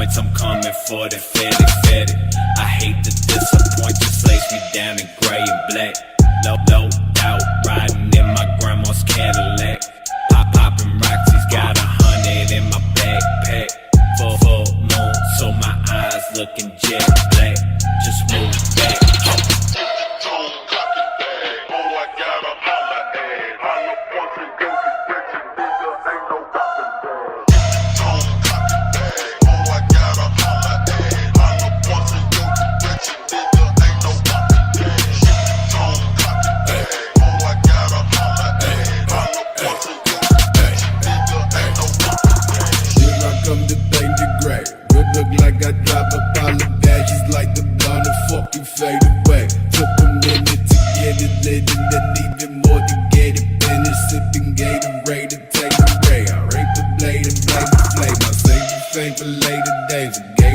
points, I'm coming for the fetty. I hate to disappoint you, slaves me down in gray and black. Low out, riding in my grandma's Cadillac. Popping rocks, he's got 100 in my backpack. Full moon, so my eyes looking jet black. Just move back. Look like I drop a pile of badges like the blonde and fucking fade away. Took a minute to get it lit and then even more to get it finished. Sipping Gatorade and take a ray. I rape the blade and blame the flame. I save the fame for later days.